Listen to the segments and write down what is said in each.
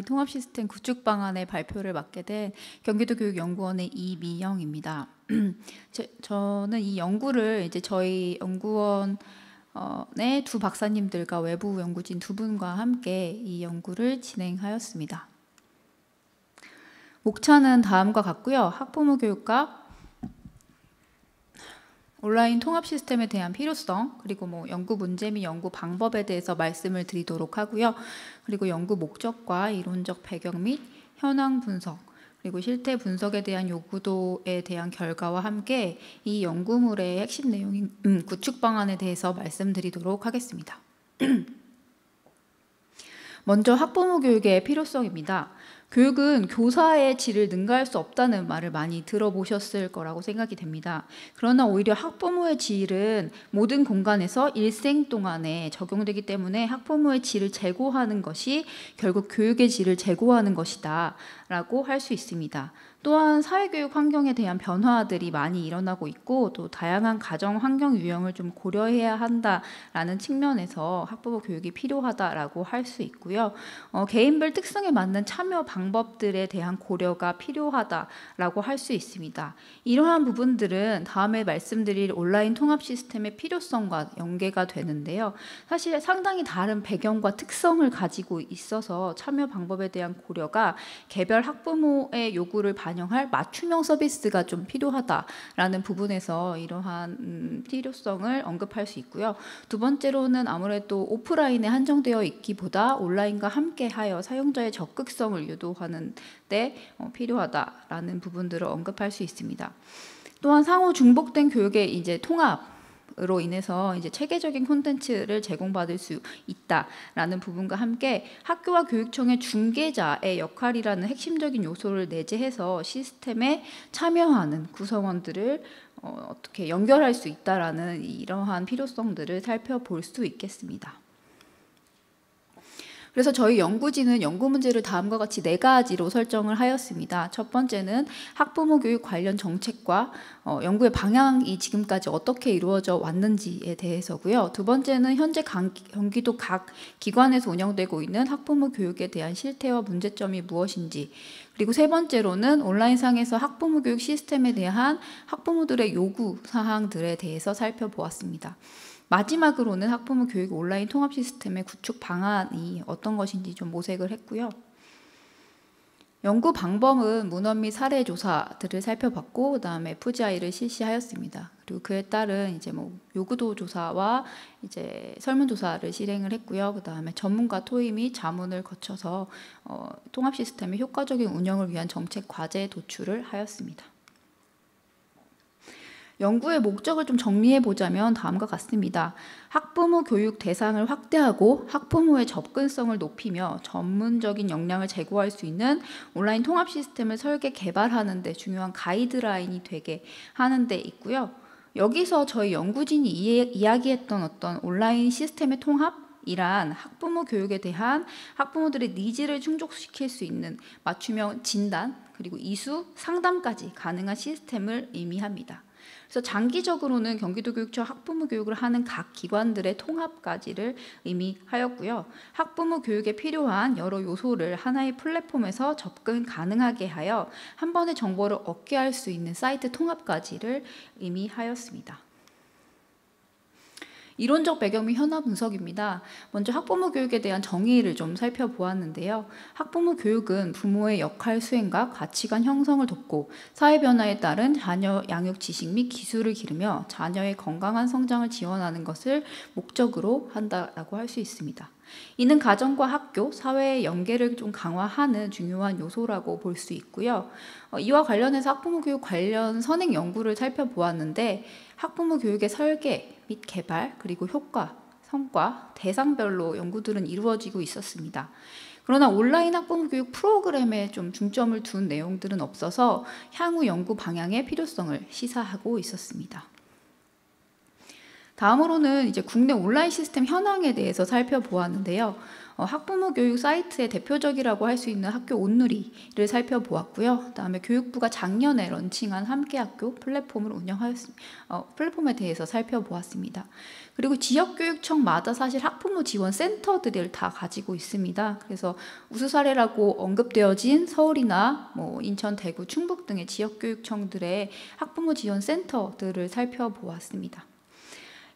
통합 시스템 구축 방안의 발표를 맡게 된 경기도교육연구원의 이미영입니다. 저는 이 연구를 이제 저희 연구원의 두 박사님들과 외부 연구진 두 분과 함께 이 연구를 진행하였습니다. 목차는 다음과 같고요. 학부모 교육과 온라인 통합 시스템에 대한 필요성, 그리고 연구 문제 및 연구 방법에 대해서 말씀을 드리도록 하고요. 그리고 연구 목적과 이론적 배경 및 현황 분석, 그리고 실태 분석에 대한 요구도에 대한 결과와 함께 이 연구물의 핵심 내용인 구축 방안에 대해서 말씀드리도록 하겠습니다. 먼저 학부모 교육의 필요성입니다. 교육은 교사의 질을 능가할 수 없다는 말을 많이 들어보셨을 거라고 생각이 됩니다. 그러나 오히려 학부모의 질은 모든 공간에서 일생 동안에 적용되기 때문에 학부모의 질을 제고하는 것이 결국 교육의 질을 제고하는 것이다 라고 할 수 있습니다. 또한 사회교육 환경에 대한 변화들이 많이 일어나고 있고 또 다양한 가정 환경 유형을 좀 고려해야 한다라는 측면에서 학부모 교육이 필요하다라고 할 수 있고요. 개인별 특성에 맞는 참여 방법들에 대한 고려가 필요하다라고 할 수 있습니다. 이러한 부분들은 다음에 말씀드릴 온라인 통합 시스템의 필요성과 연계가 되는데요. 사실 상당히 다른 배경과 특성을 가지고 있어서 참여 방법에 대한 고려가 개별 학부모의 요구를 반영할 맞춤형 서비스가 좀 필요하다라는 부분에서 이러한 필요성을 언급할 수 있고요. 두 번째로는 아무래도 오프라인에 한정되어 있기보다 온라인과 함께하여 사용자의 적극성을 유도하는 데 필요하다라는 부분들을 언급할 수 있습니다. 또한 상호 중복된 교육의 이제 통합으로 인해서 이제 체계적인 콘텐츠를 제공받을 수 있다라는 부분과 함께 학교와 교육청의 중개자의 역할이라는 핵심적인 요소를 내재해서 시스템에 참여하는 구성원들을 어떻게 연결할 수 있다라는 이러한 필요성들을 살펴볼 수 있겠습니다. 그래서 저희 연구진은 연구 문제를 다음과 같이 4가지로 설정을 하였습니다. 첫 번째는 학부모 교육 관련 정책과 연구의 방향이 지금까지 어떻게 이루어져 왔는지에 대해서고요. 두 번째는 현재 경기도 각 기관에서 운영되고 있는 학부모 교육에 대한 실태와 문제점이 무엇인지, 그리고 세 번째로는 온라인상에서 학부모 교육 시스템에 대한 학부모들의 요구 사항들에 대해서 살펴보았습니다. 마지막으로는 학부모 교육 온라인 통합 시스템의 구축 방안이 어떤 것인지 좀 모색을 했고요. 연구 방법은 문헌 및 사례 조사들을 살펴봤고 그다음에 FGI를 실시하였습니다. 그리고 그에 따른 이제 요구도 조사와 이제 설문 조사를 실행을 했고요. 그다음에 전문가 토의 및 자문을 거쳐서 통합 시스템의 효과적인 운영을 위한 정책 과제 도출을 하였습니다. 연구의 목적을 좀 정리해 보자면 다음과 같습니다. 학부모 교육 대상을 확대하고 학부모의 접근성을 높이며 전문적인 역량을 제고할 수 있는 온라인 통합 시스템을 설계 개발하는 데 중요한 가이드라인이 되게 하는 데 있고요. 여기서 저희 연구진이 이야기했던 어떤 온라인 시스템의 통합이란 학부모 교육에 대한 학부모들의 니즈를 충족시킬 수 있는 맞춤형 진단, 그리고 이수, 상담까지 가능한 시스템을 의미합니다. 그래서 장기적으로는 경기도교육청 학부모 교육을 하는 각 기관들의 통합까지를 의미하였고요. 학부모 교육에 필요한 여러 요소를 하나의 플랫폼에서 접근 가능하게 하여 한 번에 정보를 얻게 할 수 있는 사이트 통합까지를 의미하였습니다. 이론적 배경 및 현황 분석입니다. 먼저 학부모 교육에 대한 정의를 좀 살펴보았는데요. 학부모 교육은 부모의 역할 수행과 가치관 형성을 돕고 사회 변화에 따른 자녀 양육 지식 및 기술을 기르며 자녀의 건강한 성장을 지원하는 것을 목적으로 한다라고 할 수 있습니다. 이는 가정과 학교, 사회의 연계를 좀 강화하는 중요한 요소라고 볼 수 있고요. 이와 관련해서 학부모 교육 관련 선행 연구를 살펴보았는데 학부모 교육의 설계 및 개발, 그리고 효과, 성과, 대상별로 연구들은 이루어지고 있었습니다. 그러나 온라인 학부모 교육 프로그램에 좀 중점을 둔 내용들은 없어서 향후 연구 방향의 필요성을 시사하고 있었습니다. 다음으로는 이제 국내 온라인 시스템 현황에 대해서 살펴보았는데요. 학부모 교육 사이트의 대표적이라고 할 수 있는 학교 온누리를 살펴보았고요. 그다음에 교육부가 작년에 런칭한 함께학교 플랫폼을 플랫폼에 대해서 살펴보았습니다. 그리고 지역교육청마다 사실 학부모 지원 센터들을 다 가지고 있습니다. 그래서 우수 사례라고 언급되어진 서울이나 인천, 대구, 충북 등의 지역교육청들의 학부모 지원 센터들을 살펴보았습니다.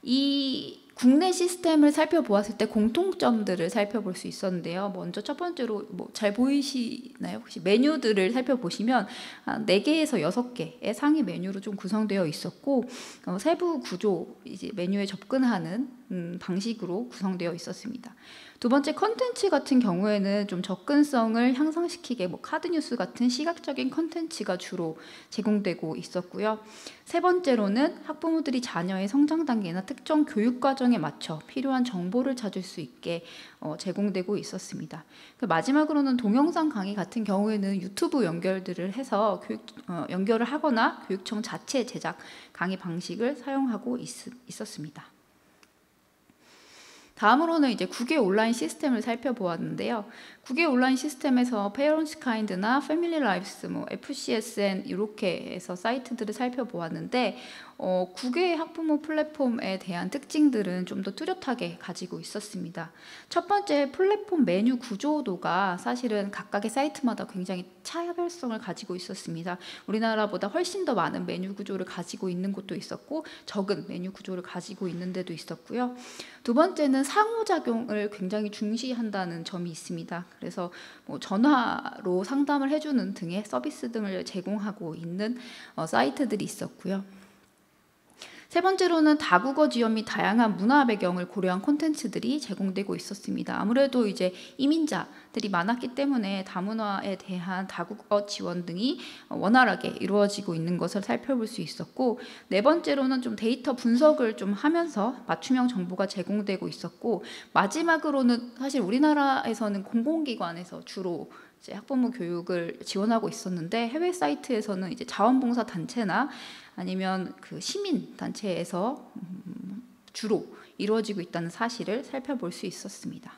이 국내 시스템을 살펴보았을 때 공통점들을 살펴볼 수 있었는데요. 먼저 첫 번째로 잘 보이시나요? 혹시 메뉴들을 살펴보시면 4개에서 6개의 상위 메뉴로 좀 구성되어 있었고 세부 구조, 이제 메뉴에 접근하는 방식으로 구성되어 있었습니다. 두 번째, 컨텐츠 같은 경우에는 좀 접근성을 향상시키게 카드 뉴스 같은 시각적인 컨텐츠가 주로 제공되고 있었고요. 세 번째로는 학부모들이 자녀의 성장 단계나 특정 교육 과정에 맞춰 필요한 정보를 찾을 수 있게 제공되고 있었습니다. 마지막으로는 동영상 강의 같은 경우에는 유튜브 연결들을 해서 연결을 하거나 교육청 자체 제작 강의 방식을 사용하고 있었습니다. 다음으로는 이제 국외 온라인 시스템을 살펴보았는데요. 국외 온라인 시스템에서 페어런츠 카인드나 패밀리 라이프스, FCSN 이렇게 해서 사이트들을 살펴보았는데 국외 학부모 플랫폼에 대한 특징들은 좀 더 뚜렷하게 가지고 있었습니다. 첫 번째, 플랫폼 메뉴 구조도가 사실은 각각의 사이트마다 굉장히 차별성을 가지고 있었습니다. 우리나라보다 훨씬 더 많은 메뉴 구조를 가지고 있는 곳도 있었고 적은 메뉴 구조를 가지고 있는 데도 있었고요. 두 번째는 상호작용을 굉장히 중시한다는 점이 있습니다. 그래서 전화로 상담을 해주는 등의 서비스 등을 제공하고 있는 사이트들이 있었고요. 세 번째로는 다국어 지원 및 다양한 문화 배경을 고려한 콘텐츠들이 제공되고 있었습니다. 아무래도 이제 이민자들이 많았기 때문에 다문화에 대한 다국어 지원 등이 원활하게 이루어지고 있는 것을 살펴볼 수 있었고, 네 번째로는 좀 데이터 분석을 좀 하면서 맞춤형 정보가 제공되고 있었고, 마지막으로는 사실 우리나라에서는 공공기관에서 주로 이제 학부모 교육을 지원하고 있었는데 해외 사이트에서는 이제 자원봉사 단체나 아니면 그 시민 단체에서 주로 이루어지고 있다는 사실을 살펴볼 수 있었습니다.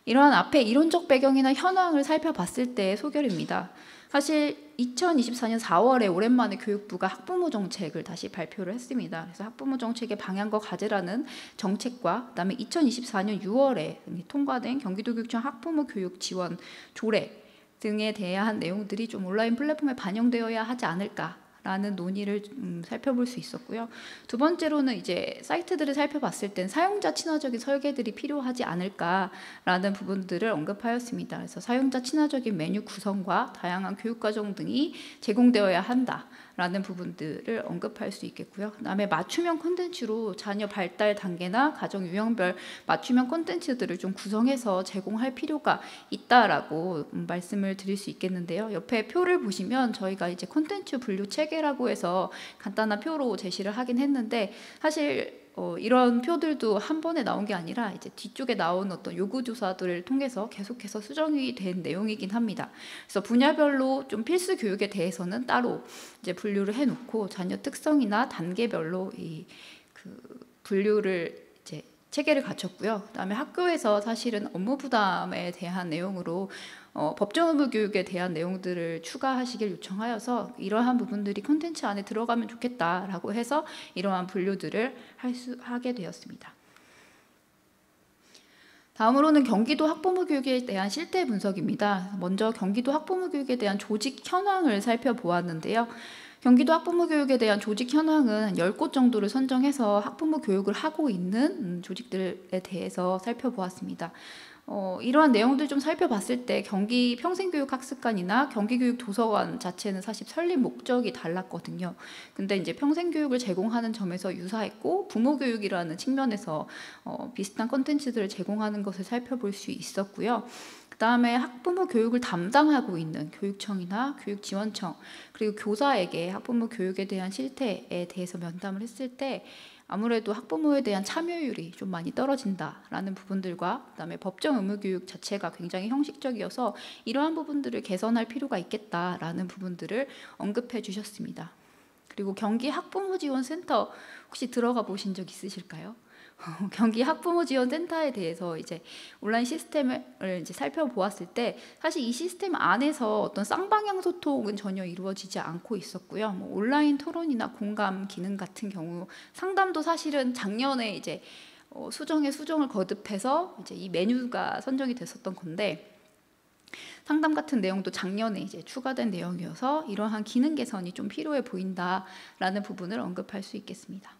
이러한 앞에 이론적 배경이나 현황을 살펴봤을 때의 소결입니다. 사실 2024년 4월에 오랜만에 교육부가 학부모 정책을 다시 발표를 했습니다. 그래서 학부모 정책의 방향과 과제라는 정책과 그다음에 2024년 6월에 통과된 경기도교육청 학부모 교육 지원 조례 등에 대한 내용들이 좀 온라인 플랫폼에 반영되어야 하지 않을까 라는 논의를 살펴볼 수 있었고요. 두 번째로는 이제 사이트들을 살펴봤을 땐 사용자 친화적인 설계들이 필요하지 않을까라는 부분들을 언급하였습니다. 그래서 사용자 친화적인 메뉴 구성과 다양한 교육과정 등이 제공되어야 한다라는 부분들을 언급할 수 있겠고요. 그다음에 맞춤형 콘텐츠로 자녀 발달 단계나 가정 유형별 맞춤형 콘텐츠들을 좀 구성해서 제공할 필요가 있다라고 말씀을 드릴 수 있겠는데요. 옆에 표를 보시면 저희가 이제 콘텐츠 분류 체계라고 해서 간단한 표로 제시를 하긴 했는데 사실 이런 표들도 한 번에 나온 게 아니라 이제 뒤쪽에 나온 어떤 요구 조사들을 통해서 계속해서 수정이 된 내용이긴 합니다. 그래서 분야별로 좀 필수 교육에 대해서는 따로 이제 분류를 해놓고 자녀 특성이나 단계별로 분류를 이제 체계를 갖췄고요. 그다음에 학교에서 사실은 업무 부담에 대한 내용으로 법정 의무 교육에 대한 내용들을 추가하시길 요청하여서 이러한 부분들이 콘텐츠 안에 들어가면 좋겠다라고 해서 이러한 분류들을 하게 되었습니다. 다음으로는 경기도 학부모 교육에 대한 실태 분석입니다. 먼저 경기도 학부모 교육에 대한 조직 현황을 살펴보았는데요. 경기도 학부모 교육에 대한 조직 현황은 10곳 정도를 선정해서 학부모 교육을 하고 있는 조직들에 대해서 살펴보았습니다. 이러한 내용들 좀 살펴봤을 때 경기 평생교육학습관이나 경기교육도서관 자체는 사실 설립 목적이 달랐거든요. 근데 이제 평생교육을 제공하는 점에서 유사했고 부모교육이라는 측면에서 비슷한 콘텐츠들을 제공하는 것을 살펴볼 수 있었고요. 그다음에 학부모 교육을 담당하고 있는 교육청이나 교육지원청 그리고 교사에게 학부모 교육에 대한 실태에 대해서 면담을 했을 때 아무래도 학부모에 대한 참여율이 좀 많이 떨어진다라는 부분들과 그다음에 법정 의무 교육 자체가 굉장히 형식적이어서 이러한 부분들을 개선할 필요가 있겠다라는 부분들을 언급해 주셨습니다. 그리고 경기 학부모지원센터 혹시 들어가 보신 적 있으실까요? 경기 학부모지원센터에 대해서 이제 온라인 시스템을 이제 살펴보았을 때 사실 이 시스템 안에서 어떤 쌍방향 소통은 전혀 이루어지지 않고 있었고요. 뭐 온라인 토론이나 공감 기능 같은 경우 상담도 사실은 작년에 이제 수정에 수정을 거듭해서 이제 이 메뉴가 선정이 됐었던 건데 상담 같은 내용도 작년에 이제 추가된 내용이어서 이러한 기능 개선이 좀 필요해 보인다라는 부분을 언급할 수 있겠습니다.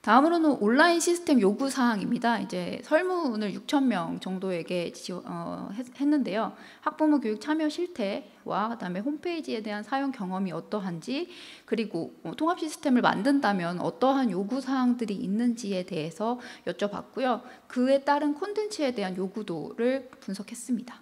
다음으로는 온라인 시스템 요구 사항입니다. 이제 설문을 6,000명 정도에게 했는데요. 학부모 교육 참여 실태와 그다음에 홈페이지에 대한 사용 경험이 어떠한지, 그리고 통합 시스템을 만든다면 어떠한 요구 사항들이 있는지에 대해서 여쭤봤고요. 그에 따른 콘텐츠에 대한 요구도를 분석했습니다.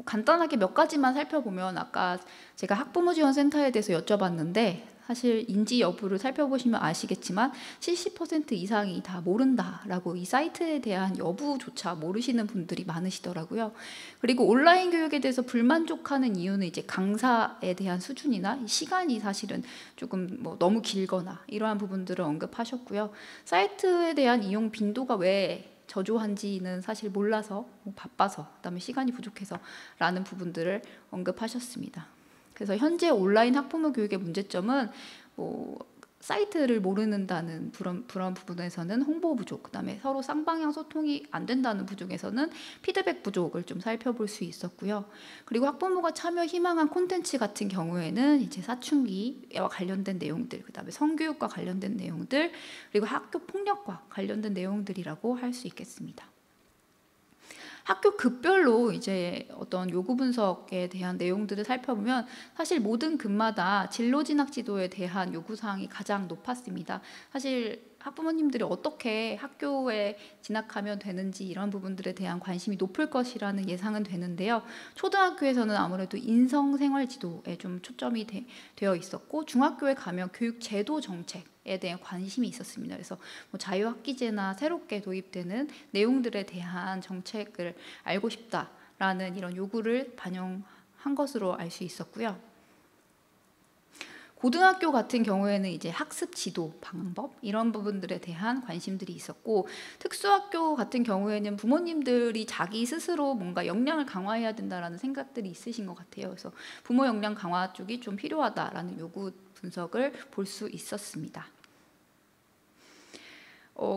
간단하게 몇 가지만 살펴보면 아까 제가 학부모지원센터에 대해서 여쭤봤는데 사실 인지 여부를 살펴보시면 아시겠지만 70% 이상이 다 모른다라고 이 사이트에 대한 여부조차 모르시는 분들이 많으시더라고요. 그리고 온라인 교육에 대해서 불만족하는 이유는 이제 강사에 대한 수준이나 시간이 사실은 조금 너무 길거나 이러한 부분들을 언급하셨고요. 사이트에 대한 이용 빈도가 왜 저조한지는 사실 몰라서 바빠서 그다음에 시간이 부족해서 라는 부분들을 언급하셨습니다. 그래서 현재 온라인 학부모 교육의 문제점은 사이트를 모르는다는 그런 부분에서는 홍보 부족, 그다음에 서로 쌍방향 소통이 안 된다는 부분에서는 피드백 부족을 좀 살펴볼 수 있었고요. 그리고 학부모가 참여 희망한 콘텐츠 같은 경우에는 이제 사춘기와 관련된 내용들, 그다음에 성교육과 관련된 내용들, 그리고 학교 폭력과 관련된 내용들이라고 할 수 있겠습니다. 학교 급별로 이제 어떤 요구 분석에 대한 내용들을 살펴보면 사실 모든 급마다 진로 진학 지도에 대한 요구 사항이 가장 높았습니다. 사실 학부모님들이 어떻게 학교에 진학하면 되는지 이런 부분들에 대한 관심이 높을 것이라는 예상은 되는데요. 초등학교에서는 아무래도 인성생활지도에 좀 초점이 되어 있었고, 중학교에 가면 교육제도 정책에 대한 관심이 있었습니다. 그래서 자유학기제나 새롭게 도입되는 내용들에 대한 정책을 알고 싶다라는 이런 요구를 반영한 것으로 알 수 있었고요. 고등학교 같은 경우에는 이제 학습 지도 방법 이런 부분들에 대한 관심들이 있었고, 특수학교 같은 경우에는 부모님들이 자기 스스로 뭔가 역량을 강화해야 된다라는 생각들이 있으신 것 같아요. 그래서 부모 역량 강화 쪽이 좀 필요하다라는 요구 분석을 볼 수 있었습니다.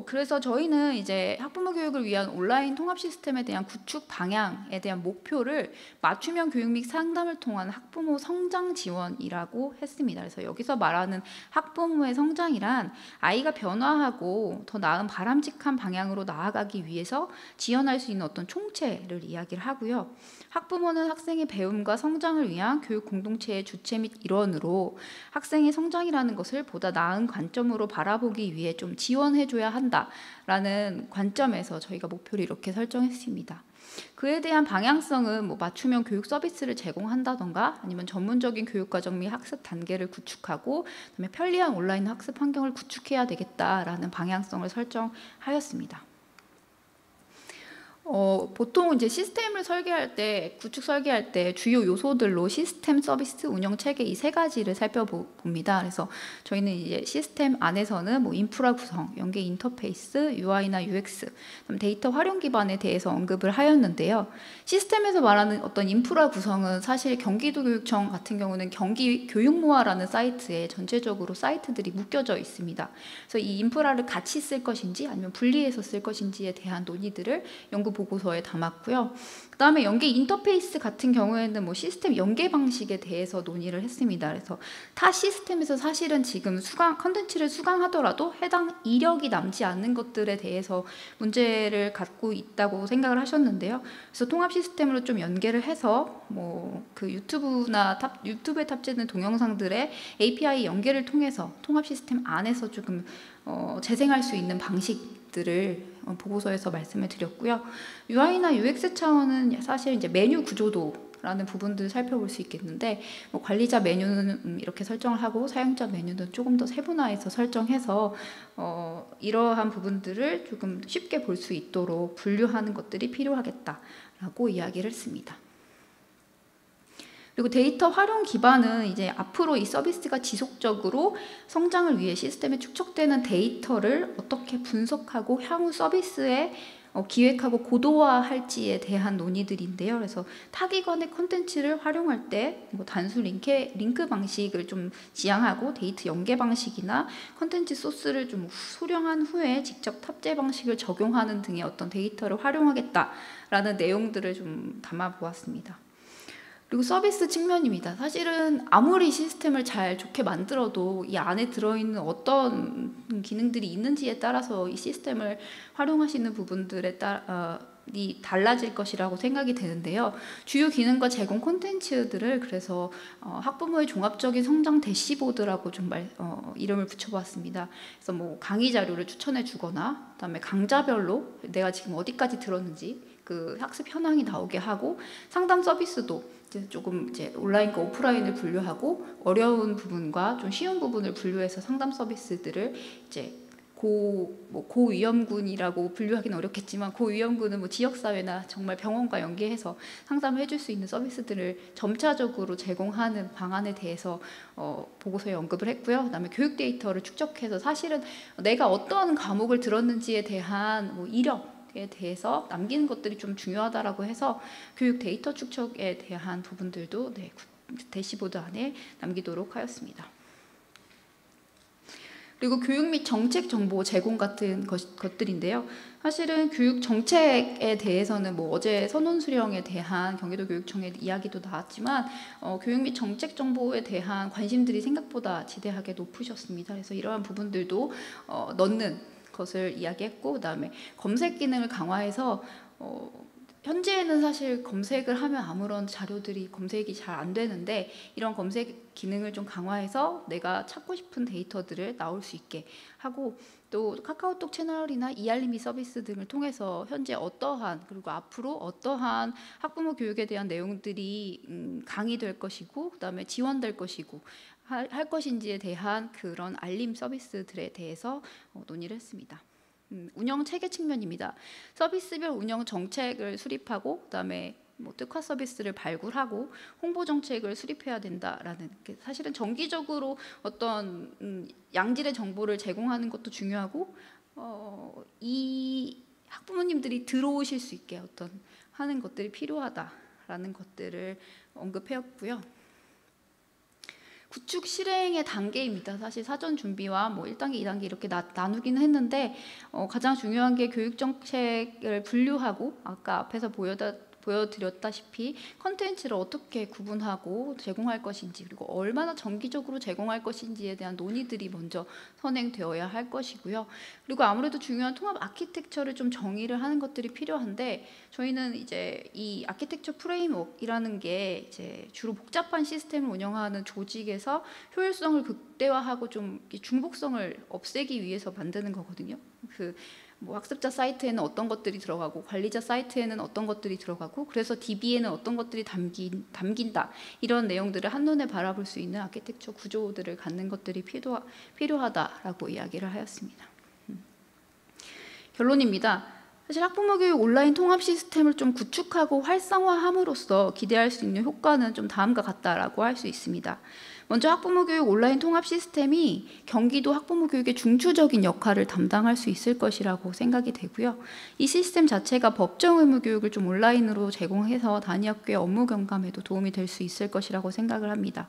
그래서 저희는 이제 학부모 교육을 위한 온라인 통합 시스템에 대한 구축 방향에 대한 목표를 맞춤형 교육 및 상담을 통한 학부모 성장 지원이라고 했습니다. 그래서 여기서 말하는 학부모의 성장이란 아이가 변화하고 더 나은 바람직한 방향으로 나아가기 위해서 지원할 수 있는 어떤 총체를 이야기를 하고요. 학부모는 학생의 배움과 성장을 위한 교육 공동체의 주체 및 일원으로 학생의 성장이라는 것을 보다 나은 관점으로 바라보기 위해 좀 지원해줘야 한다라는 관점에서 저희가 목표를 이렇게 설정했습니다. 그에 대한 방향성은 맞춤형 교육 서비스를 제공한다던가 아니면 전문적인 교육과정 및 학습 단계를 구축하고 그다음에 편리한 온라인 학습 환경을 구축해야 되겠다라는 방향성을 설정하였습니다. 보통 이제 시스템을 설계할 때, 구축 설계할 때 주요 요소들로 시스템, 서비스, 운영 체계 이 세 가지를 살펴봅니다. 그래서 저희는 이제 시스템 안에서는 인프라 구성, 연계 인터페이스, UI나 UX, 데이터 활용 기반에 대해서 언급을 하였는데요. 시스템에서 말하는 어떤 인프라 구성은 사실 경기도교육청 같은 경우는 경기교육모아라는 사이트에 전체적으로 사이트들이 묶여져 있습니다. 그래서 이 인프라를 같이 쓸 것인지 아니면 분리해서 쓸 것인지에 대한 논의들을 연구 보고서에 담았고요. 그 다음에 연계 인터페이스 같은 경우에는 시스템 연계 방식에 대해서 논의를 했습니다. 그래서 타 시스템에서 사실은 지금 컨텐츠를 수강하더라도 해당 이력이 남지 않는 것들에 대해서 문제를 갖고 있다고 생각을 하셨는데요. 그래서 통합 시스템으로 좀 연계를 해서 그 유튜브에 탑재된 동영상들의 API 연계를 통해서 통합 시스템 안에서 조금 재생할 수 있는 방식들을 보고서에서 말씀을 드렸고요. UI나 UX 차원은 사실 이제 메뉴 구조도라는 부분들을 살펴볼 수 있겠는데 관리자 메뉴는 이렇게 설정을 하고 사용자 메뉴는 조금 더 세분화해서 설정해서 이러한 부분들을 조금 쉽게 볼 수 있도록 분류하는 것들이 필요하겠다라고 이야기를 했습니다. 그리고 데이터 활용 기반은 이제 앞으로 이 서비스가 지속적으로 성장을 위해 시스템에 축적되는 데이터를 어떻게 분석하고 향후 서비스에 기획하고 고도화할지에 대한 논의들인데요. 그래서 타기관의 콘텐츠를 활용할 때 뭐 단순 링크 방식을 좀 지향하고 데이터 연계 방식이나 콘텐츠 소스를 좀 수령한 후에 직접 탑재 방식을 적용하는 등의 어떤 데이터를 활용하겠다라는 내용들을 좀 담아 보았습니다. 그리고 서비스 측면입니다. 사실은 아무리 시스템을 잘 좋게 만들어도 이 안에 들어있는 어떤 기능들이 있는지에 따라서 이 시스템을 활용하시는 부분들에 이 달라질 것이라고 생각이 되는데요. 주요 기능과 제공 콘텐츠들을 그래서 학부모의 종합적인 성장 대시보드라고 좀 이름을 붙여봤습니다. 그래서 뭐 강의 자료를 추천해 주거나 그다음에 강좌별로 내가 지금 어디까지 들었는지 그 학습 현황이 나오게 하고 상담 서비스도 조금 이제 온라인과 오프라인을 분류하고 어려운 부분과 좀 쉬운 부분을 분류해서 상담 서비스들을 이제 고위험군이라고 분류하기는 어렵겠지만 고위험군은 뭐 지역사회나 정말 병원과 연계해서 상담을 해줄 수 있는 서비스들을 점차적으로 제공하는 방안에 대해서 보고서에 언급을 했고요. 그다음에 교육 데이터를 축적해서 사실은 내가 어떤 과목을 들었는지에 대한 뭐 이력에 대해서 남기는 것들이 좀 중요하다라고 해서 교육 데이터 축적에 대한 부분들도 대시보드 안에 남기도록 하였습니다. 그리고 교육 및 정책 정보 제공 같은 것들인데요. 사실은 교육 정책에 대해서는 뭐 어제 선원 수령에 대한 경기도 교육청의 이야기도 나왔지만 교육 및 정책 정보에 대한 관심들이 생각보다 지대하게 높으셨습니다. 그래서 이러한 부분들도 넣는 것을 이야기했고, 그다음에 검색 기능을 강화해서 현재는 사실 검색을 하면 아무런 자료들이 검색이 잘 안 되는데 이런 검색 기능을 좀 강화해서 내가 찾고 싶은 데이터들을 나올 수 있게 하고, 또 카카오톡 채널이나 이알림이 서비스 등을 통해서 현재 어떠한 그리고 앞으로 어떠한 학부모 교육에 대한 내용들이 강의될 것이고 그다음에 지원될 것이고 할 것인지에 대한 그런 알림 서비스들에 대해서 논의를 했습니다. 운영 체계 측면입니다. 서비스별 운영 정책을 수립하고 그다음에 뭐 특화 서비스를 발굴하고 홍보 정책을 수립해야 된다라는, 사실은 정기적으로 어떤 양질의 정보를 제공하는 것도 중요하고 이 학부모님들이 들어오실 수 있게 어떤 하는 것들이 필요하다라는 것들을 언급해왔고요. 구축 실행의 단계입니다. 사실 사전 준비와 뭐 1단계, 2단계 이렇게 나누기는 했는데 가장 중요한 게 교육 정책을 분류하고 아까 앞에서 보여드렸다시피 컨텐츠를 어떻게 구분하고 제공할 것인지 그리고 얼마나 정기적으로 제공할 것인지에 대한 논의들이 먼저 선행되어야 할 것이고요. 그리고 아무래도 중요한 통합 아키텍처를 좀 정의를 하는 것들이 필요한데 저희는 이제 이 아키텍처 프레임워크이라는 게 이제 주로 복잡한 시스템을 운영하는 조직에서 효율성을 극대화하고 좀 중복성을 없애기 위해서 만드는 거거든요. 뭐 학습자 사이트에는 어떤 것들이 들어가고 관리자 사이트에는 어떤 것들이 들어가고 그래서 DB에는 어떤 것들이 담긴다 이런 내용들을 한눈에 바라볼 수 있는 아키텍처 구조들을 갖는 것들이 필요하다라고 이야기를 하였습니다. 결론입니다. 사실 학부모 교육 온라인 통합 시스템을 좀 구축하고 활성화함으로써 기대할 수 있는 효과는 좀 다음과 같다라고 할 수 있습니다. 먼저 학부모 교육 온라인 통합 시스템이 경기도 학부모 교육의 중추적인 역할을 담당할 수 있을 것이라고 생각이 되고요. 이 시스템 자체가 법정 의무 교육을 좀 온라인으로 제공해서 단위학교의 업무 경감에도 도움이 될 수 있을 것이라고 생각을 합니다.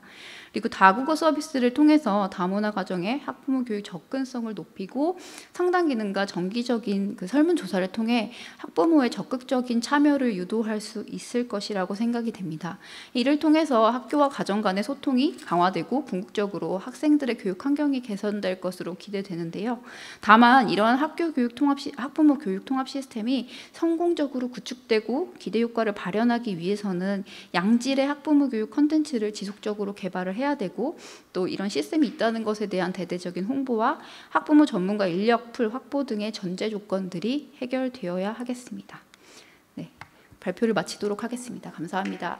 그리고 다국어 서비스를 통해서 다문화 가정의 학부모 교육 접근성을 높이고 상담 기능과 정기적인 그 설문조사를 통해 학부모의 적극적인 참여를 유도할 수 있을 것이라고 생각이 됩니다. 이를 통해서 학교와 가정 간의 소통이 강화되고 궁극적으로 학생들의 교육 환경이 개선될 것으로 기대되는데요. 다만 이러한 학부모 교육 통합 시스템이 성공적으로 구축되고 기대 효과를 발현하기 위해서는 양질의 학부모 교육 콘텐츠를 지속적으로 개발을 해야 되고 또 이런 시스템이 있다는 것에 대한 대대적인 홍보와 학부모 전문가 인력풀 확보 등의 전제 조건들이 해결되어야 하겠습니다. 네, 발표를 마치도록 하겠습니다. 감사합니다.